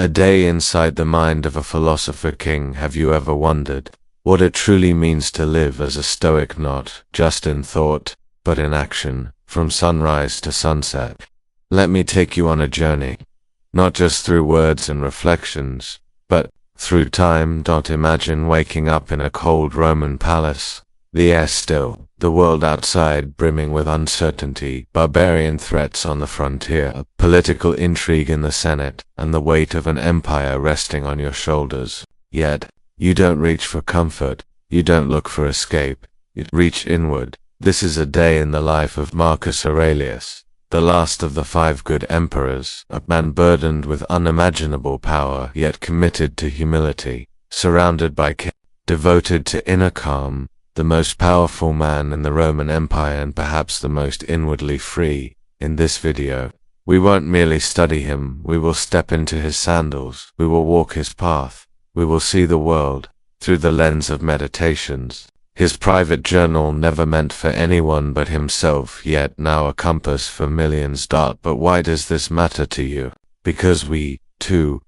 A day inside the mind of a philosopher king. Have you ever wondered what it truly means to live as a Stoic, not just in thought, but in action, from sunrise to sunset? Let me take you on a journey, not just through words and reflections, but through time. Imagine waking up in a cold Roman palace, the air still, the world outside brimming with uncertainty, barbarian threats on the frontier, political intrigue in the Senate, and the weight of an empire resting on your shoulders. Yet, you don't reach for comfort, you don't look for escape, you reach inward. This is a day in the life of Marcus Aurelius, the last of the 5 good emperors, a man burdened with unimaginable power yet committed to humility, surrounded by devoted to inner calm, the most powerful man in the Roman Empire and perhaps the most inwardly free. In this video, we won't merely study him, we will step into his sandals, we will walk his path, we will see the world through the lens of meditations. His private journal, never meant for anyone but himself, yet now a compass for millions. But why does this matter to you? Because we, too,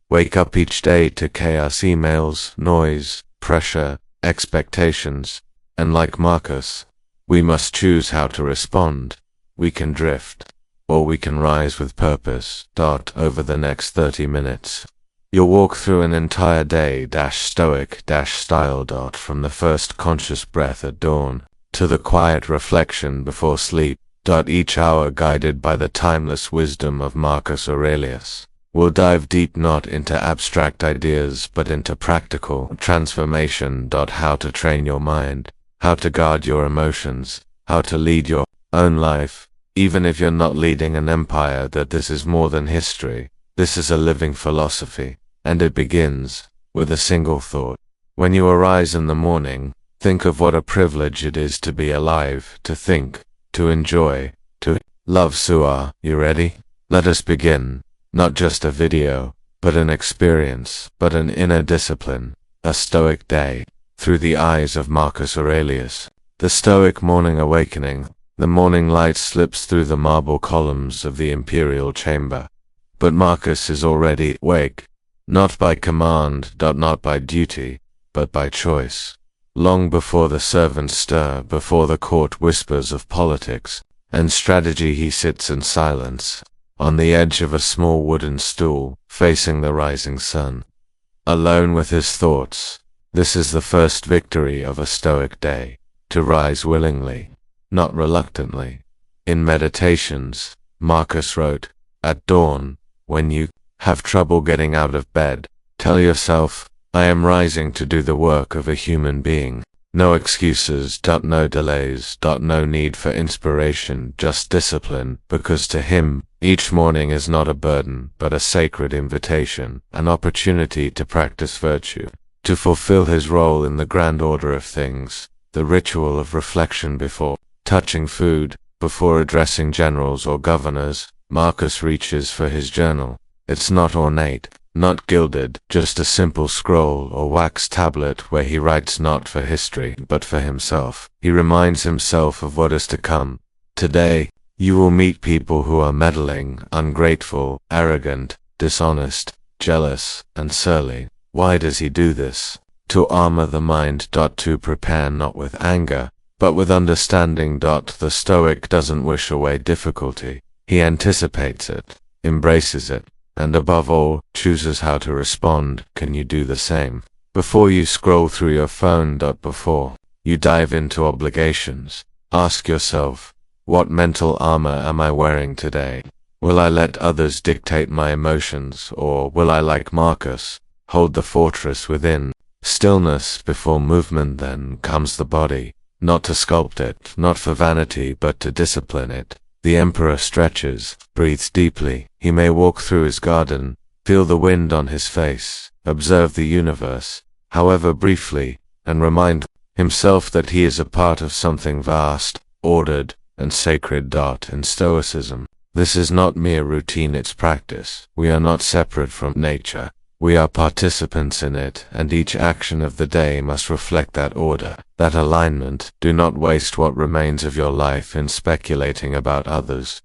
wake up each day to chaos, emails, noise, pressure, expectations, and like Marcus, we must choose how to respond. We can drift, or we can rise with purpose. Over the next 30 minutes, you'll walk through an entire day Stoic style. From the first conscious breath at dawn to the quiet reflection before sleep. Each hour guided by the timeless wisdom of Marcus Aurelius. We'll dive deep not into abstract ideas but into practical transformation. How to train your mind, how to guard your emotions, how to lead your own life, even if you're not leading an empire. This is more than history, this is a living philosophy, and it begins with a single thought. When you arise in the morning, think of what a privilege it is to be alive, to think, to enjoy, to love. Are you ready? Let us begin. Not just a video, but an experience, but an inner discipline, a Stoic day, through the eyes of Marcus Aurelius. The Stoic morning awakening. The morning light slips through the marble columns of the imperial chamber. But Marcus is already awake, not by command, not by duty, but by choice. Long before the servants stir, before the court whispers of politics and strategy, he sits in silence, on the edge of a small wooden stool, facing the rising sun, alone with his thoughts. This is the first victory of a Stoic day, to rise willingly, not reluctantly. In Meditations, Marcus wrote, "At dawn, when you have trouble getting out of bed, tell yourself, I am rising to do the work of a human being. No excuses, no delays, no need for inspiration, just discipline," because to him, each morning is not a burden, but a sacred invitation, an opportunity to practice virtue, to fulfill his role in the grand order of things, the ritual of reflection before touching food, before addressing generals or governors. Marcus reaches for his journal. It's not ornate, not gilded, just a simple scroll or wax tablet where he writes not for history, but for himself. He reminds himself of what is to come. Today, you will meet people who are meddling, ungrateful, arrogant, dishonest, jealous, and surly. Why does he do this? To armor the mind. To prepare not with anger, but with understanding. The Stoic doesn't wish away difficulty. He anticipates it, embraces it, and above all, chooses how to respond. Can you do the same? Before you scroll through your phone. Before you dive into obligations, ask yourself, what mental armor am I wearing today? Will I let others dictate my emotions, or will I, like Marcus, hold the fortress within? Stillness before movement. Then comes the body, not to sculpt it, not for vanity, but to discipline it. The emperor stretches, breathes deeply. He may walk through his garden, feel the wind on his face, observe the universe, however briefly, and remind himself that he is a part of something vast, ordered, and sacred. In Stoicism, this is not mere routine, it's practice. We are not separate from nature. We are participants in it, and each action of the day must reflect that order, that alignment. Do not waste what remains of your life in speculating about others.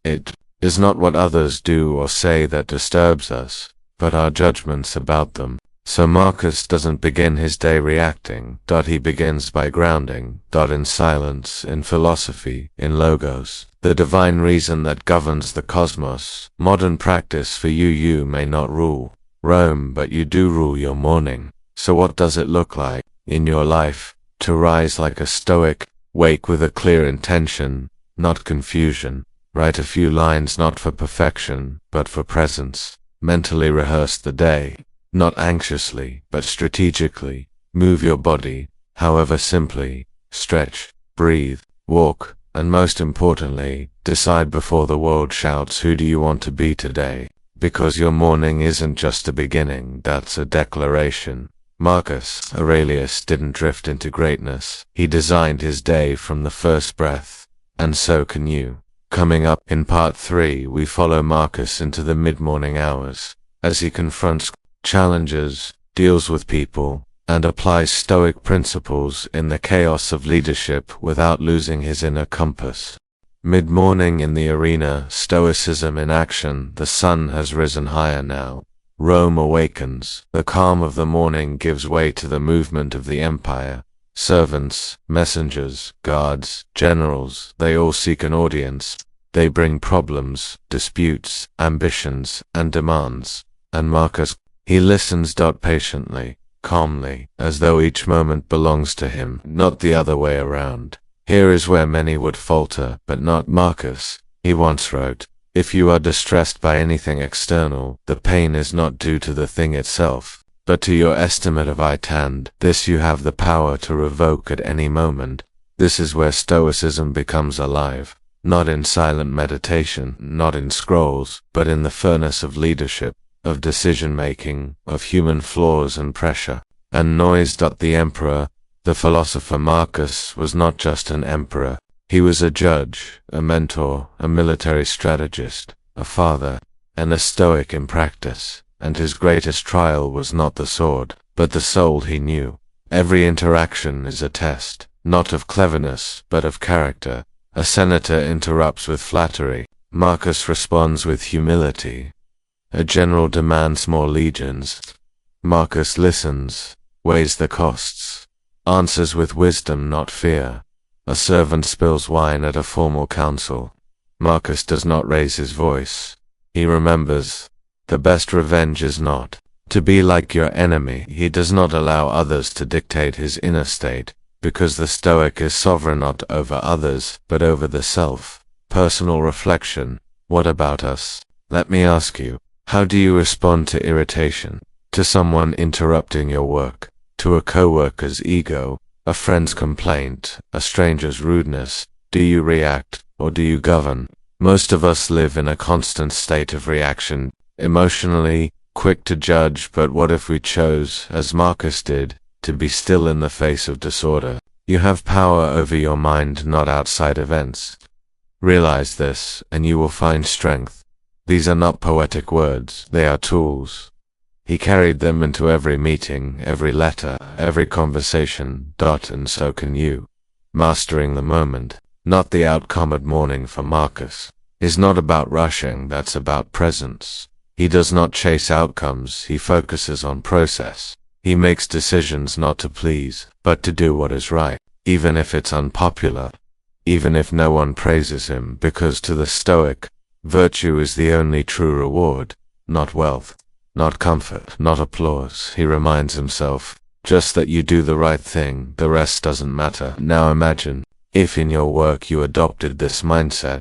It is not what others do or say that disturbs us, but our judgments about them. So Marcus doesn't begin his day reacting. He begins by grounding. In silence, in philosophy, in logos, the divine reason that governs the cosmos. Modern practice for you may not rule Rome, but you do rule your morning. So what does it look like in your life to rise like a Stoic? Wake with a clear intention, not confusion. Write a few lines not for perfection, but for presence. Mentally rehearse the day, not anxiously, but strategically. Move your body, however simply. Stretch, breathe, walk, and most importantly, decide before the world shouts, who do you want to be today? Because your morning isn't just a beginning, that's a declaration. Marcus Aurelius didn't drift into greatness. He designed his day from the first breath, and so can you. Coming up in part 3, we follow Marcus into the mid-morning hours as he confronts challenges, deals with people, and applies Stoic principles in the chaos of leadership without losing his inner compass. Mid-morning in the arena, Stoicism in action. The sun has risen higher now. Rome awakens. The calm of the morning gives way to the movement of the empire. Servants, messengers, guards, generals, they all seek an audience. They bring problems, disputes, ambitions, and demands. And Marcus, he listens patiently, calmly, as though each moment belongs to him, not the other way around. Here is where many would falter, but not Marcus. He once wrote, "If you are distressed by anything external, the pain is not due to the thing itself, but to your estimate of it, and this you have the power to revoke at any moment." This is where Stoicism becomes alive, not in silent meditation, not in scrolls, but in the furnace of leadership, of decision-making, of human flaws and pressure, and noise. The emperor, the philosopher Marcus, was not just an emperor. He was a judge, a mentor, a military strategist, a father, and a Stoic in practice. And his greatest trial was not the sword, but the soul he knew. Every interaction is a test, not of cleverness, but of character. A senator interrupts with flattery. Marcus responds with humility. A general demands more legions. Marcus listens, weighs the costs, answers with wisdom, not fear. A servant spills wine at a formal council. Marcus does not raise his voice. He remembers. The best revenge is not to be like your enemy. He does not allow others to dictate his inner state, because the Stoic is sovereign not over others, but over the self. Personal reflection. What about us? Let me ask you, how do you respond to irritation? To someone interrupting your work? To a co-worker's ego? A friend's complaint? A stranger's rudeness? Do you react, or do you govern? Most of us live in a constant state of reaction, emotionally, quick to judge. But what if we chose, as Marcus did, to be still in the face of disorder? You have power over your mind, not outside events. Realize this, and you will find strength. These are not poetic words, they are tools. He carried them into every meeting, every letter, every conversation. And so can you. Mastering the moment, not the outcome. At morning for Marcus is not about rushing, that's about presence. He does not chase outcomes, he focuses on process. He makes decisions not to please, but to do what is right, even if it's unpopular, even if no one praises him, because to the Stoic, virtue is the only true reward, not wealth, not comfort, not applause. He reminds himself, just that you do the right thing, the rest doesn't matter. Now imagine, if in your work you adopted this mindset,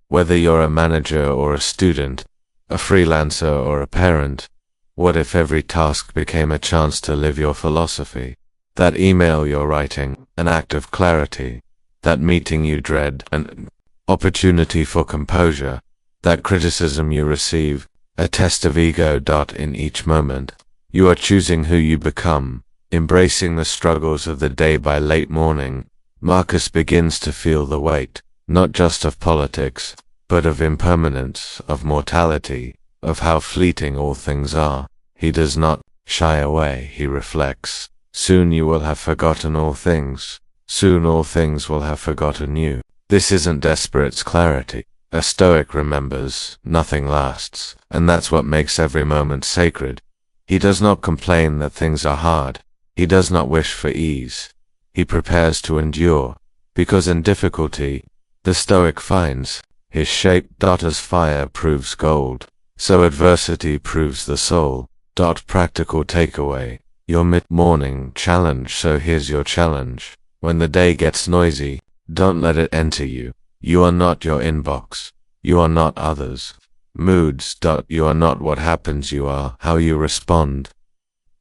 whether you're a manager or a student, a freelancer or a parent. What if every task became a chance to live your philosophy? That email you're writing, an act of clarity. That meeting you dread, an opportunity for composure. That criticism you receive, a test of ego. In each moment, you are choosing who you become, embracing the struggles of the day. By late morning, Marcus begins to feel the weight, not just of politics, but of impermanence, of mortality, of how fleeting all things are. He does not shy away. He reflects. Soon you will have forgotten all things. Soon all things will have forgotten you. This isn't desperate clarity. A Stoic remembers, nothing lasts, and that's what makes every moment sacred. He does not complain that things are hard. He does not wish for ease. He prepares to endure, because in difficulty, the Stoic finds his shape. As fire proves gold, so adversity proves the soul. Practical takeaway: your mid-morning challenge. So here's your challenge. When the day gets noisy, don't let it enter you. You are not your inbox. You are not others' moods. You are not what happens. You are how you respond.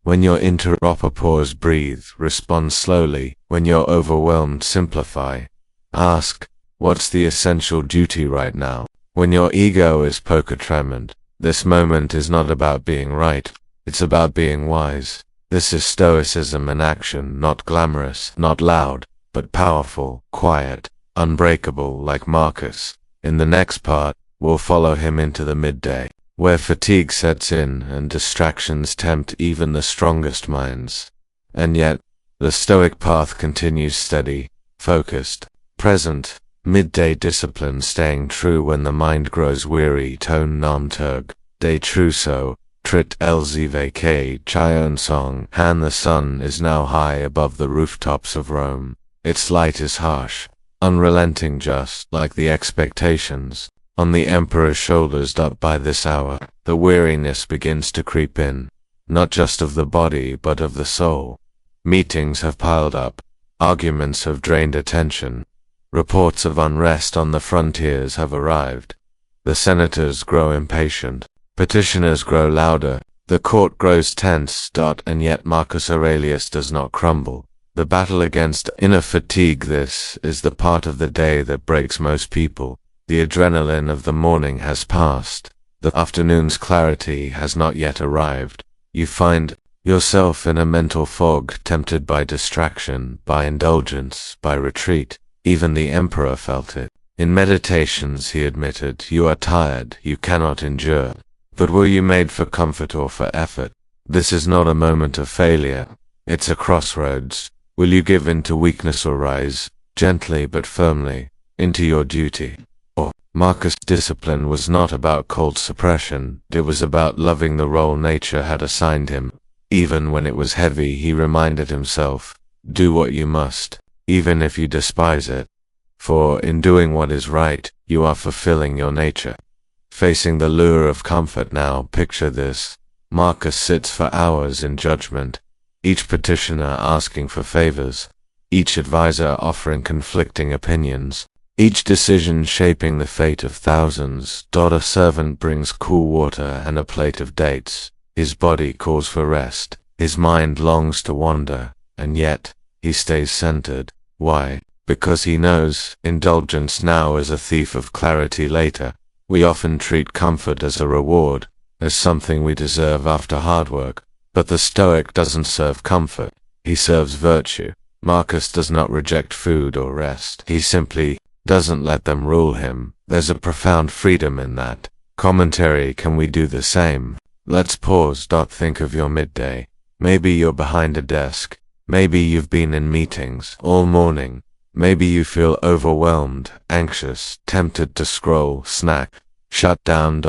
When you're interrupted, pause, breathe, respond slowly. When you're overwhelmed, simplify. Ask, what's the essential duty right now? When your ego is poker-tremend, this moment is not about being right, it's about being wise. This is Stoicism in action, not glamorous, not loud, but powerful, quiet, unbreakable like Marcus. In the next part, we'll follow him into the midday, where fatigue sets in and distractions tempt even the strongest minds. And yet, the Stoic path continues steady, focused, present, midday discipline, staying true when the mind grows weary. Tone nam turg, day trousseau, trit lzvk chion song. Han, the sun is now high above the rooftops of Rome. Its light is harsh, unrelenting, just like the expectations on the emperor's shoulders. By this hour, the weariness begins to creep in, not just of the body but of the soul. Meetings have piled up, arguments have drained attention, reports of unrest on the frontiers have arrived. The senators grow impatient, petitioners grow louder, the court grows tense. And yet Marcus Aurelius does not crumble. The battle against inner fatigue. This is the part of the day that breaks most people. The adrenaline of the morning has passed. The afternoon's clarity has not yet arrived. You find yourself in a mental fog, tempted by distraction, by indulgence, by retreat. Even the emperor felt it. In meditations, he admitted, you are tired, you cannot endure. But were you made for comfort or for effort? This is not a moment of failure. It's a crossroads. Will you give in to weakness or rise, gently but firmly, into your duty? Or, Marcus' discipline was not about cold suppression, it was about loving the role nature had assigned him. Even when it was heavy, he reminded himself, do what you must, even if you despise it. For in doing what is right, you are fulfilling your nature. Facing the lure of comfort now, picture this. Marcus sits for hours in judgment, each petitioner asking for favors, each advisor offering conflicting opinions, each decision shaping the fate of thousands. A servant brings cool water and a plate of dates. His body calls for rest, his mind longs to wander, and yet, he stays centered. Why? Because he knows indulgence now is a thief of clarity later. We often treat comfort as a reward, as something we deserve after hard work. But the Stoic doesn't serve comfort, he serves virtue. Marcus does not reject food or rest, he simply doesn't let them rule him. There's a profound freedom in that. Commentary: can we do the same? Let's pause. Think of your midday. Maybe you're behind a desk. Maybe you've been in meetings all morning. Maybe you feel overwhelmed, anxious, tempted to scroll, snack, shut down.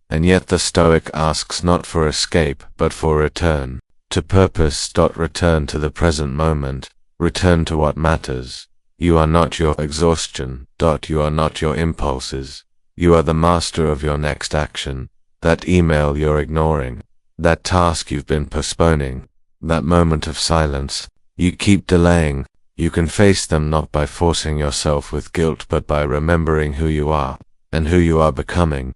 And yet the Stoic asks not for escape, but for return to purpose. Return to the present moment. Return to what matters. You are not your exhaustion. You are not your impulses. You are the master of your next action. That email you're ignoring. That task you've been postponing. That moment of silence you keep delaying. You can face them not by forcing yourself with guilt, but by remembering who you are, and who you are becoming.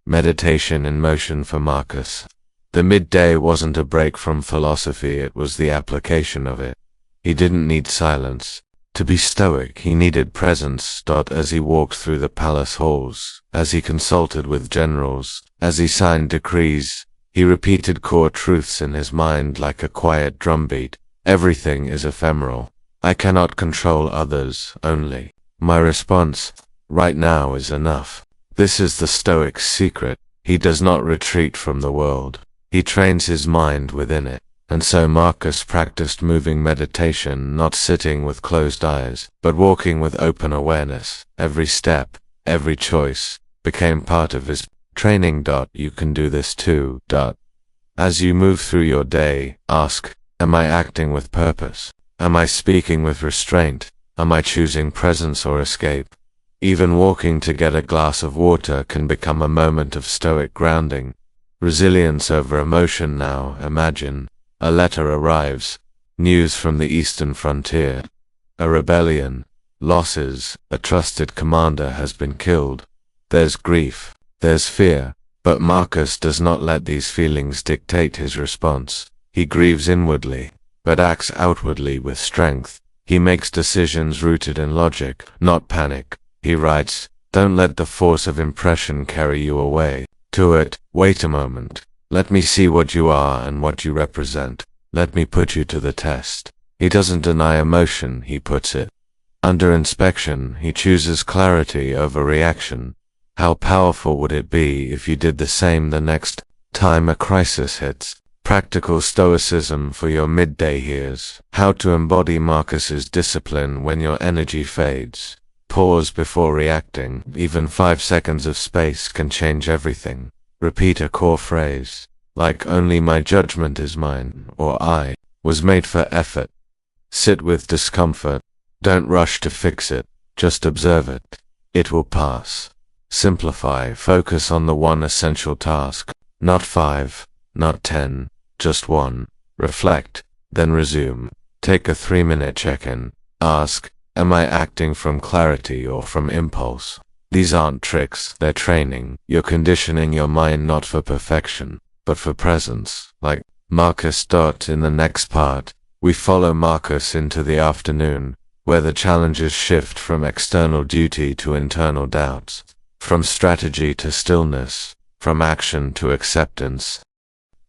Meditation in motion for Marcus. The midday wasn't a break from philosophy, it was the application of it. He didn't need silence to be Stoic, he needed presence. As he walked through the palace halls, as he consulted with generals, as he signed decrees, he repeated core truths in his mind like a quiet drumbeat. Everything is ephemeral. I cannot control others, only my response right now is enough. This is the Stoic's secret. He does not retreat from the world. He trains his mind within it. And so Marcus practiced moving meditation, not sitting with closed eyes, but walking with open awareness. Every step, every choice, became part of his training. You can do this too. As you move through your day, ask, am I acting with purpose? Am I speaking with restraint? Am I choosing presence or escape? Even walking to get a glass of water can become a moment of stoic grounding. Resilience over emotion. Now imagine, a letter arrives, news from the eastern frontier. A rebellion, losses, a trusted commander has been killed. There's grief, there's fear, but Marcus does not let these feelings dictate his response. He grieves inwardly, but acts outwardly with strength. He makes decisions rooted in logic, not panic. He writes, don't let the force of impression carry you away. To it, wait a moment. Let me see what you are and what you represent. Let me put you to the test. He doesn't deny emotion, he puts it under inspection. He chooses clarity over reaction. How powerful would it be if you did the same the next time a crisis hits? Practical Stoicism for your midday years. How to embody Marcus's discipline when your energy fades. Pause before reacting. Even 5 seconds of space can change everything. Repeat a core phrase, like only my judgment is mine, or I was made for effort. Sit with discomfort. Don't rush to fix it. Just observe it. It will pass. Simplify. Focus on the one essential task. Not 5, not 10, just 1. Reflect, then resume. Take a 3-minute check-in. Ask, am I acting from clarity or from impulse? These aren't tricks, they're training. You're conditioning your mind not for perfection, but for presence. Like Marcus. In the next part, we follow Marcus into the afternoon, where the challenges shift from external duty to internal doubts, from strategy to stillness, from action to acceptance.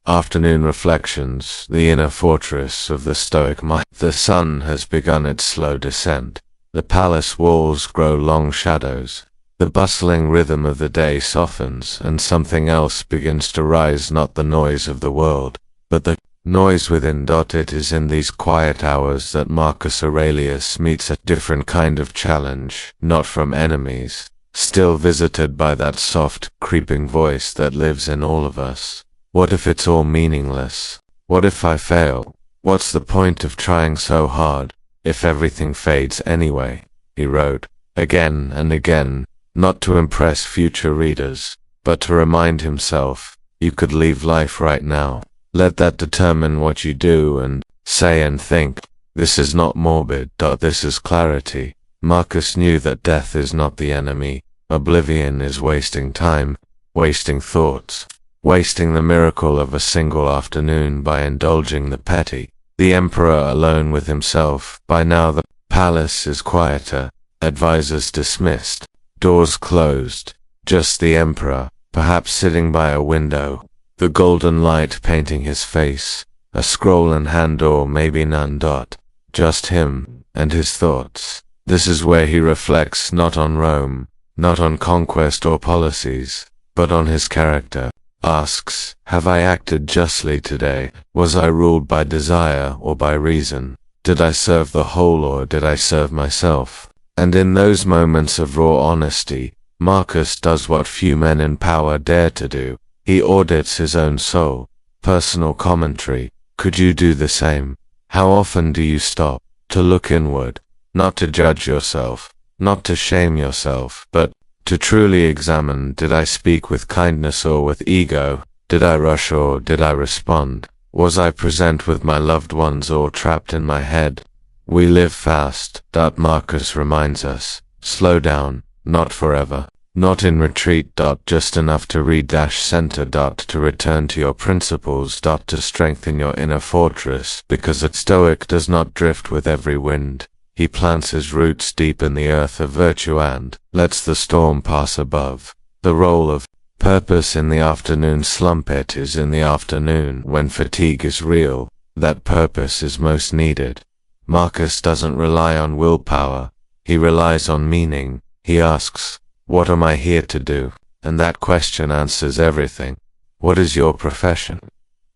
Afternoon reflections, the inner fortress of the Stoic mind. The sun has begun its slow descent. The palace walls grow long shadows. The bustling rhythm of the day softens, and something else begins to rise. Not the noise of the world, but the noise within. It is in these quiet hours that Marcus Aurelius meets a different kind of challenge, not from enemies, still visited by that soft, creeping voice that lives in all of us. What if it's all meaningless? What if I fail? What's the point of trying so hard, if everything fades anyway? He wrote, again and again, not to impress future readers, but to remind himself, you could leave life right now. Let that determine what you do and say and think. This is not morbid. This is clarity. Marcus knew that death is not the enemy. Oblivion is wasting time, wasting thoughts, wasting the miracle of a single afternoon by indulging the petty. The emperor alone with himself. By now the palace is quieter, advisors dismissed, doors closed, just the emperor, perhaps sitting by a window, the golden light painting his face, a scroll in hand or maybe none. Just him, and his thoughts. This is where he reflects not on Rome, not on conquest or policies, but on his character. Asks, have I acted justly today? Was I ruled by desire or by reason? Did I serve the whole or did I serve myself? And in those moments of raw honesty, Marcus does what few men in power dare to do. He audits his own soul. Personal commentary. Could you do the same? How often do you stop to look inward, not to judge yourself, not to shame yourself, but to truly examine, did I speak with kindness or with ego? Did I rush or did I respond? Was I present with my loved ones or trapped in my head? We live fast. Marcus reminds us, slow down, not forever, not in retreat. Just enough to center. To return to your principles. To strengthen your inner fortress, because a Stoic does not drift with every wind. He plants his roots deep in the earth of virtue and lets the storm pass above. The role of purpose in the afternoon slump. It is in the afternoon, when fatigue is real, that purpose is most needed. Marcus doesn't rely on willpower, he relies on meaning. He asks, what am I here to do? And that question answers everything. What is your profession?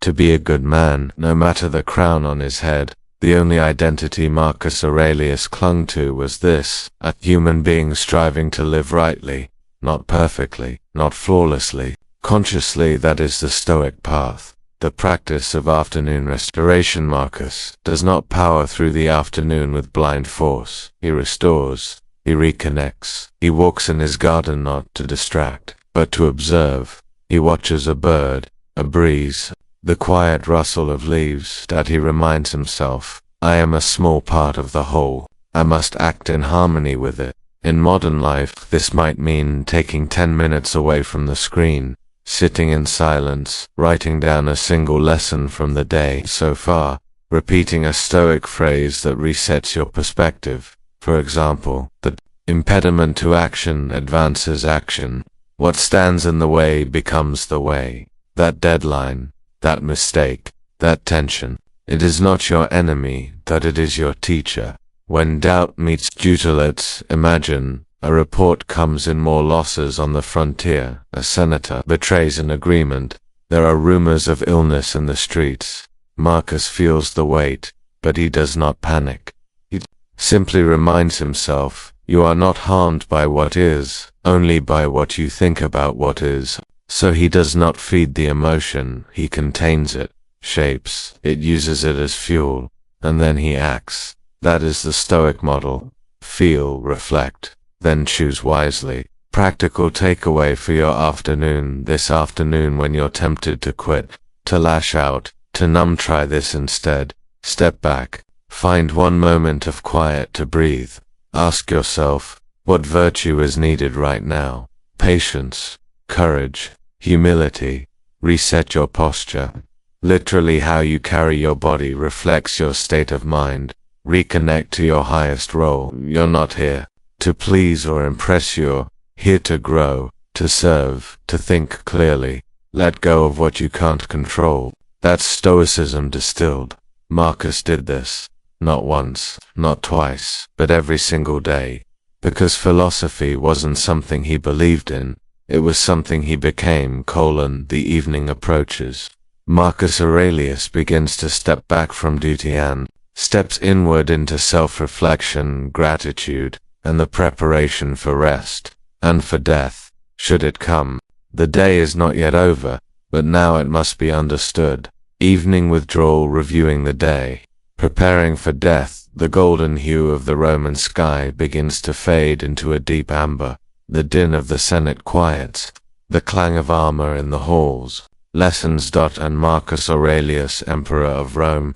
To be a good man, no matter the crown on his head. The only identity Marcus Aurelius clung to was this, a human being striving to live rightly. not perfectly, not flawlessly, consciously. That is the Stoic path. The practice of afternoon restoration. Marcus does not power through the afternoon with blind force. He restores, he reconnects. He walks in his garden not to distract, but to observe. He watches a bird, a breeze, the quiet rustle of leaves. That he reminds himself, I am a small part of the whole. I must act in harmony with it. In modern life, this might mean taking 10 minutes away from the screen, sitting in silence, writing down a single lesson from the day so far, repeating a Stoic phrase that resets your perspective. For example, the impediment to action advances action. What stands in the way becomes the way. That deadline, that mistake, that tension, it is not your enemy, that it is your teacher. When doubt meets tutelage, imagine, a report comes in more losses on the frontier, a senator betrays an agreement, there are rumors of illness in the streets. Marcus feels the weight, but he does not panic. He simply reminds himself, you are not harmed by what is, only by what you think about what is. So he does not feed the emotion, he contains it, shapes it, uses it as fuel, and then he acts. That is the Stoic model. Feel, reflect, then choose wisely. Practical takeaway for your afternoon this afternoon: when you're tempted to quit, to lash out, to numb, try this instead. Step back, find one moment of quiet to breathe. Ask yourself, what virtue is needed right now? Patience, courage, humility. Reset your posture. Literally, how you carry your body reflects your state of mind. Reconnect to your highest role. You're not here to please or impress, you're here to grow, to serve, to think clearly. Let go of what you can't control. That's Stoicism distilled. Marcus did this, not once, not twice, but every single day. Because philosophy wasn't something he believed in, it was something he became. The evening approaches. Marcus Aurelius begins to step back from duty and steps inward into self-reflection, gratitude, and the preparation for rest, and for death, should it come. The day is not yet over, but now it must be understood. Evening withdrawal, reviewing the day, preparing for death. The golden hue of the Roman sky begins to fade into a deep amber. The din of the Senate quiets, the clang of armor in the halls. Lessons. And Marcus Aurelius, emperor of Rome,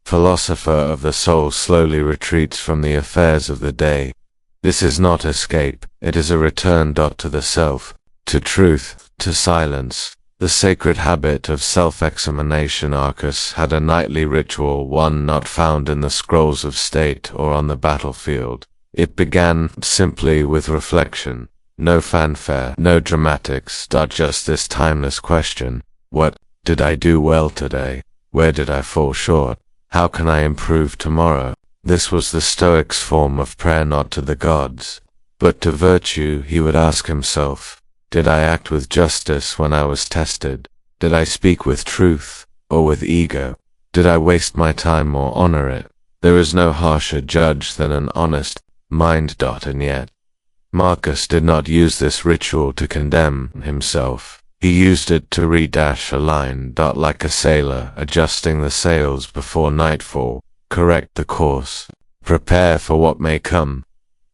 philosopher of the soul, slowly retreats from the affairs of the day. This is not escape, it is a return. To the self, to truth, to silence, the sacred habit of self-examination. Marcus had a nightly ritual, one not found in the scrolls of state or on the battlefield. It began simply with reflection. No fanfare, no dramatics, just this timeless question: what did I do well today? Where did I fall short? How can I improve tomorrow? This was the Stoic's form of prayer, not to the gods, but to virtue. He would ask himself, did I act with justice when I was tested? Did I speak with truth, or with ego? Did I waste my time or honor it? There is no harsher judge than an honest mind. And yet, Marcus did not use this ritual to condemn himself. He used it to redash a line. Like a sailor adjusting the sails before nightfall. Correct the course. Prepare for what may come.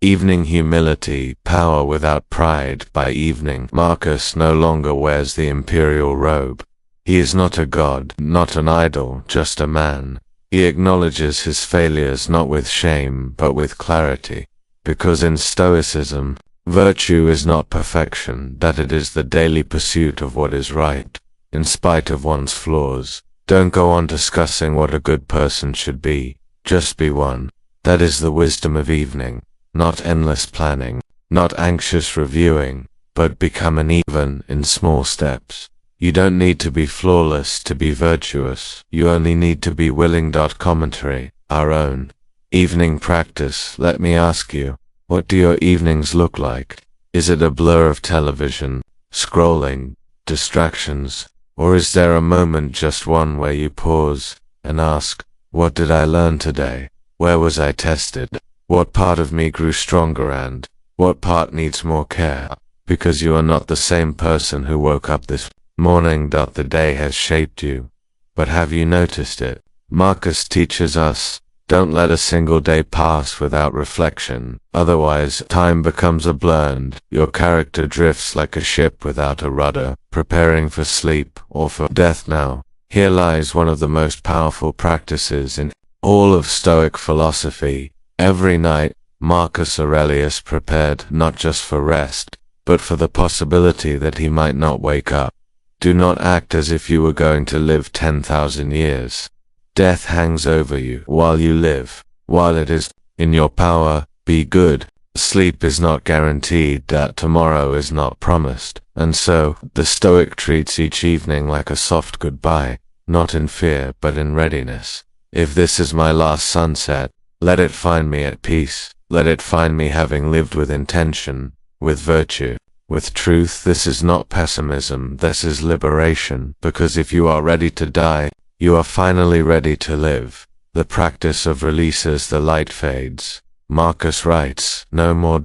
Evening humility, power without pride. By evening, Marcus no longer wears the imperial robe. He is not a god, not an idol, just a man. He acknowledges his failures not with shame, but with clarity. Because in Stoicism, virtue is not perfection, that it is the daily pursuit of what is right, in spite of one's flaws. Don't go on discussing what a good person should be, just be one. That is the wisdom of evening. Not endless planning, not anxious reviewing, but become an even in small steps. You don't need to be flawless to be virtuous, you only need to be willing. Commentary, our own evening practice. Let me ask you, what do your evenings look like? Is it a blur of television, scrolling, distractions, or is there a moment, just one, where you pause and ask, what did I learn today? Where was I tested? What part of me grew stronger and what part needs more care? because you are not the same person who woke up this morning. The day has shaped you. But have you noticed it? Marcus teaches us, don't let a single day pass without reflection, otherwise time becomes a blur and your character drifts like a ship without a rudder, preparing for sleep or for death. Now, here lies one of the most powerful practices in all of Stoic philosophy. Every night, Marcus Aurelius prepared not just for rest, but for the possibility that he might not wake up. Do not act as if you were going to live 10,000 years. Death hangs over you while you live. While it is in your power, be good. Sleep is not guaranteed, that tomorrow is not promised, and so, the Stoic treats each evening like a soft goodbye, not in fear but in readiness. If this is my last sunset, let it find me at peace, let it find me having lived with intention, with virtue, with truth. This is not pessimism, this is liberation, because if you are ready to die, you are finally ready to live. The practice of release as the light fades. Marcus writes, no more.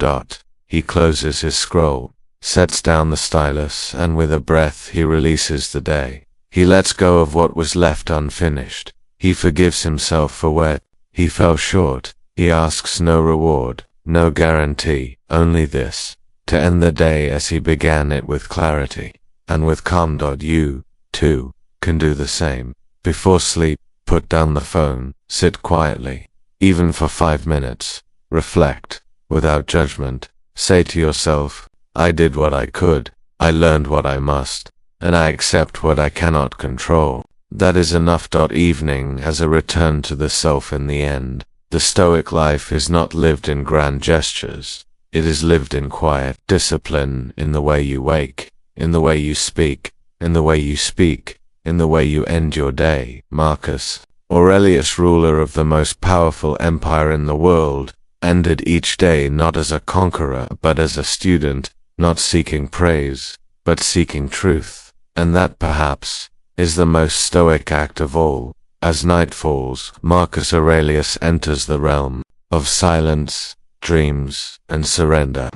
He closes his scroll, sets down the stylus, and with a breath he releases the day. He lets go of what was left unfinished. He forgives himself for where he fell short. He asks no reward, no guarantee, only this: to end the day as he began it, with clarity and with calm. You, too, can do the same. Before sleep, put down the phone, sit quietly, even for 5 minutes, reflect, without judgment, say to yourself, I did what I could, I learned what I must, and I accept what I cannot control. That is enough. Evening has a return to the self in the end. The Stoic life is not lived in grand gestures. It is lived in quiet discipline, in the way you wake, in the way you speak, in the way you speak, in the way you end your day. Marcus Aurelius, ruler of the most powerful empire in the world, ended each day not as a conqueror but as a student, not seeking praise, but seeking truth. And that, perhaps, is the most Stoic act of all. As night falls, Marcus Aurelius enters the realm of silence, dreams, and surrender.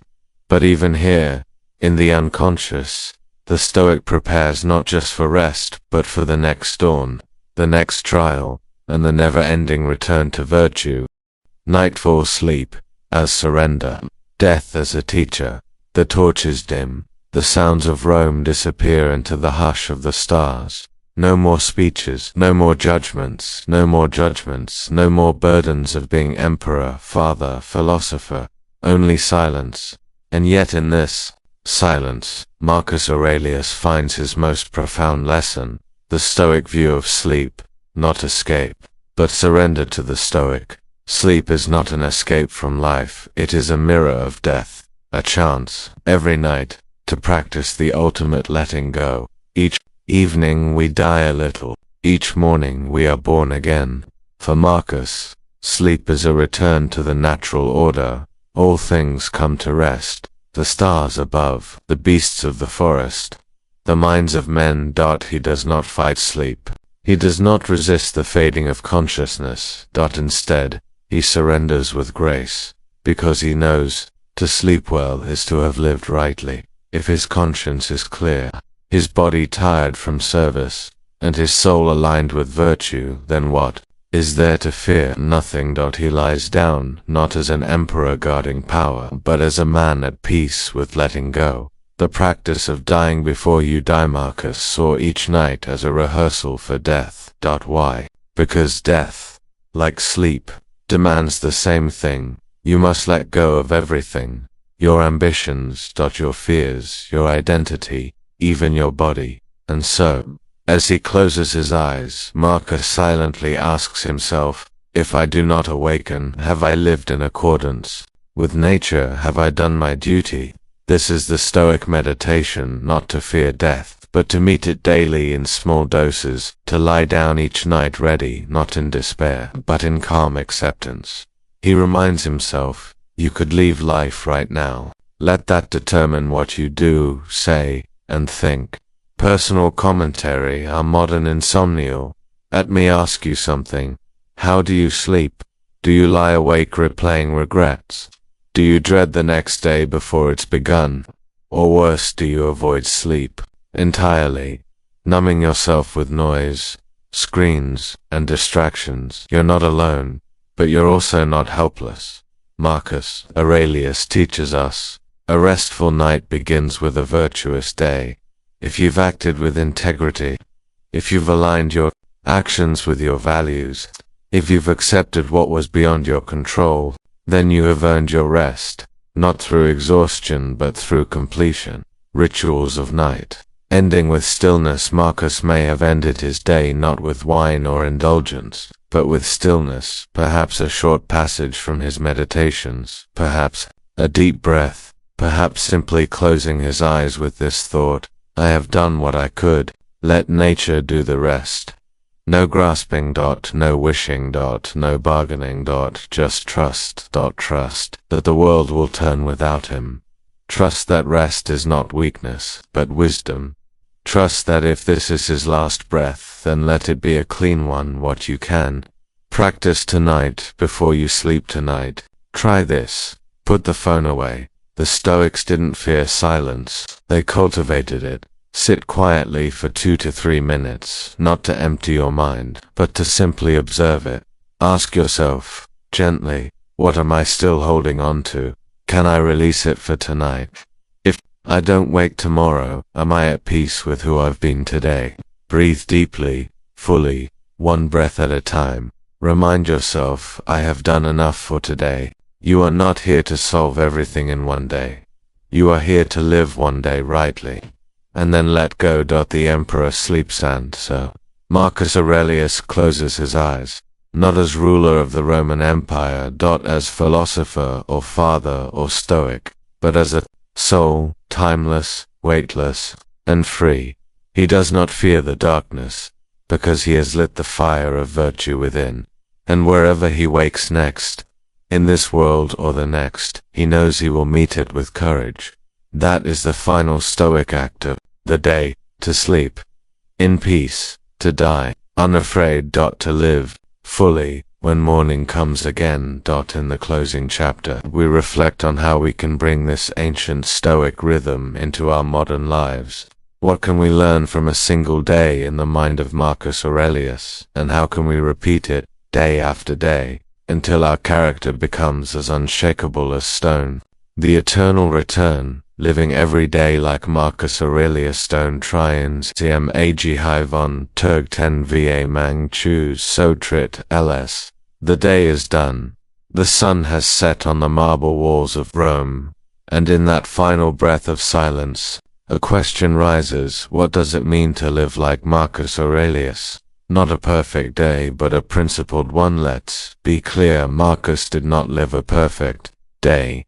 But even here, in the unconscious, the Stoic prepares not just for rest, but for the next dawn, the next trial, and the never-ending return to virtue. Nightfall, sleep as surrender, death as a teacher. The torches dim, the sounds of Rome disappear into the hush of the stars. No more speeches, no more judgments, no more judgments, no more burdens of being emperor, father, philosopher, only silence. And yet in this silence, Marcus Aurelius finds his most profound lesson, the Stoic view of sleep, not escape, but surrender. To the Stoic, sleep is not an escape from life, it is a mirror of death, a chance, every night, to practice the ultimate letting go. Each evening we die a little, each morning we are born again. For Marcus, sleep is a return to the natural order. All things come to rest, the stars above, the beasts of the forest, the minds of men. He does not fight sleep. He does not resist the fading of consciousness. Instead, he surrenders with grace, because he knows, to sleep well is to have lived rightly. If his conscience is clear, his body tired from service, and his soul aligned with virtue, then what is there to fear? Nothing. He lies down, not as an emperor guarding power, but as a man at peace with letting go. The practice of dying before you die. Marcus saw each night as a rehearsal for death. Why? Because death, like sleep, demands the same thing. You must let go of everything. Your ambitions, your fears, your identity, even your body. And so, as he closes his eyes, Marcus silently asks himself, if I do not awaken, have I lived in accordance with nature? Have I done my duty? This is the Stoic meditation, not to fear death, but to meet it daily in small doses, to lie down each night ready, not in despair, but in calm acceptance. He reminds himself, you could leave life right now. Let that determine what you do, say, and think. Personal commentary. Our modern insomnial. Let me ask you something. How do you sleep? Do you lie awake replaying regrets? Do you dread the next day before it's begun? Or worse, do you avoid sleep entirely, numbing yourself with noise, screens, and distractions? You're not alone, but you're also not helpless. Marcus Aurelius teaches us, a restful night begins with a virtuous day. If you've acted with integrity, if you've aligned your actions with your values, if you've accepted what was beyond your control, then you have earned your rest, not through exhaustion but through completion. Rituals of night. Ending with stillness. Marcus may have ended his day not with wine or indulgence, but with stillness, perhaps a short passage from his meditations, perhaps a deep breath, perhaps simply closing his eyes with this thought, I have done what I could, let nature do the rest. No grasping, no wishing, no bargaining, just trust that the world will turn without him. Trust that rest is not weakness, but wisdom. Trust that if this is his last breath, then let it be a clean one. What you can practice tonight before you sleep tonight. Try this. Put the phone away. The Stoics didn't fear silence, they cultivated it. Sit quietly for 2 to 3 minutes, not to empty your mind, but to simply observe it. Ask yourself, gently, what am I still holding on to? Can I release it for tonight? If I don't wake tomorrow, am I at peace with who I've been today? Breathe deeply, fully, one breath at a time. Remind yourself, I have done enough for today. You are not here to solve everything in one day. You are here to live one day rightly. And then let go. The emperor sleeps, and so Marcus Aurelius closes his eyes, not as ruler of the Roman Empire, as philosopher or father or stoic, but as a soul, timeless, weightless, and free. He does not fear the darkness, because he has lit the fire of virtue within, and wherever he wakes next, in this world or the next, he knows he will meet it with courage. That is the final Stoic act of the day, to sleep in peace, to die unafraid, to live fully when morning comes again. In the closing chapter, we reflect on how we can bring this ancient Stoic rhythm into our modern lives. What can we learn from a single day in the mind of Marcus Aurelius, and how can we repeat it day after day until our character becomes as unshakable as stone? The eternal return. Living every day like Marcus Aurelius. Stone Trians Cm Ag High von Turg 10 Va Mang Choose So Trit Ls. The day is done. The sun has set on the marble walls of Rome, and in that final breath of silence, a question rises: what does it mean to live like Marcus Aurelius? Not a perfect day, but a principled one. Let's be clear, Marcus did not live a perfect day.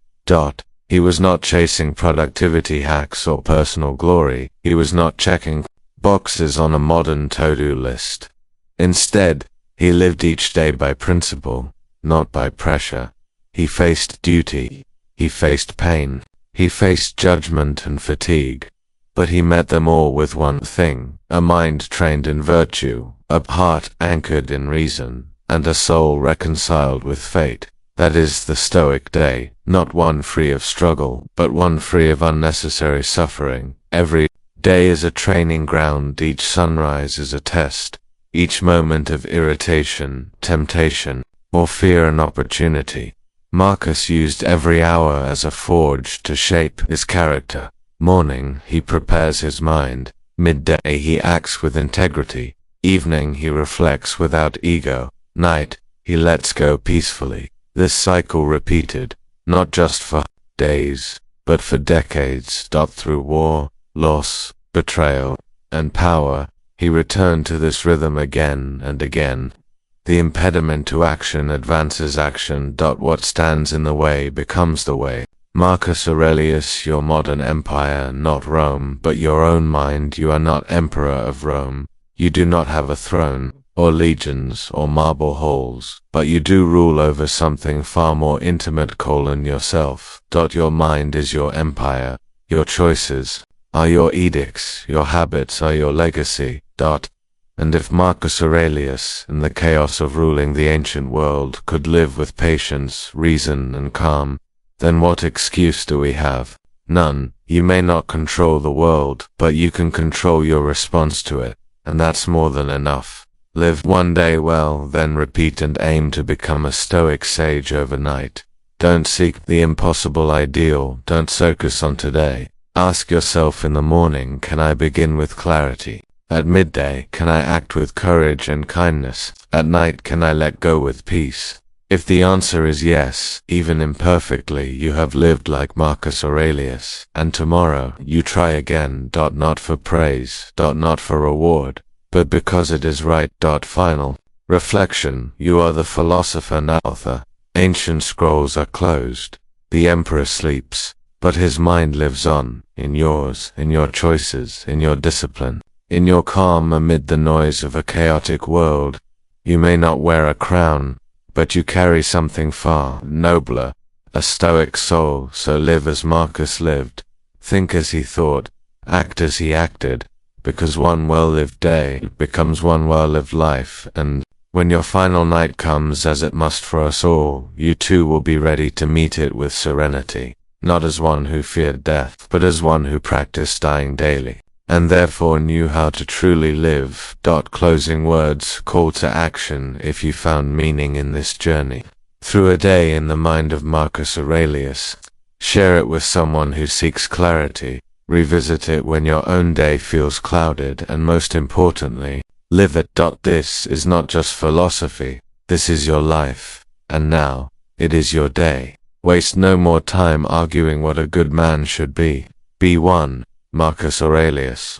He was not chasing productivity hacks or personal glory. He was not checking boxes on a modern to-do list. Instead, he lived each day by principle, not by pressure. He faced duty. He faced pain. He faced judgment and fatigue. But he met them all with one thing: a mind trained in virtue, a heart anchored in reason, and a soul reconciled with fate. That is the Stoic day, not one free of struggle, but one free of unnecessary suffering. Every day is a training ground, each sunrise is a test, each moment of irritation, temptation, or fear an opportunity. Marcus used every hour as a forge to shape his character. Morning, he prepares his mind. Midday, he acts with integrity. Evening, he reflects without ego. Night, he lets go peacefully. This cycle repeated, not just for days, but for decades. Through war, loss, betrayal, and power, he returned to this rhythm again and again. The impediment to action advances action. What stands in the way becomes the way. Marcus Aurelius, your modern empire, not Rome, but your own mind. You are not emperor of Rome. You do not have a throne, or legions, or marble halls, but you do rule over something far more intimate: yourself. Your mind is your empire. Your choices are your edicts. Your habits are your legacy. And if Marcus Aurelius, in the chaos of ruling the ancient world, could live with patience, reason, and calm, then what excuse do we have? None. You may not control the world, but you can control your response to it, and that's more than enough. Live one day well, then repeat and aim to become a Stoic sage overnight. Don't seek the impossible ideal, don't focus on today. Ask yourself in the morning, can I begin with clarity? At midday, can I act with courage and kindness? At night, can I let go with peace? If the answer is yes, even imperfectly, you have lived like Marcus Aurelius, and tomorrow, you try again, not for praise, not for reward, but because it is right. Final. Reflection. You are the philosopher, not author. Ancient scrolls are closed. The emperor sleeps, but his mind lives on, in yours, in your choices, in your discipline, in your calm amid the noise of a chaotic world. You may not wear a crown, but you carry something far nobler, a Stoic soul. So live as Marcus lived, think as he thought, act as he acted, because one well-lived day becomes one well-lived life, and when your final night comes, as it must for us all, you too will be ready to meet it with serenity, not as one who feared death, but as one who practiced dying daily, and therefore knew how to truly live. Closing words. Call to action. If you found meaning in this journey through a day in the mind of Marcus Aurelius, share it with someone who seeks clarity. Revisit it when your own day feels clouded, and most importantly, live it. This is not just philosophy, this is your life, and now, it is your day. Waste no more time arguing what a good man should be. Be one. Marcus Aurelius.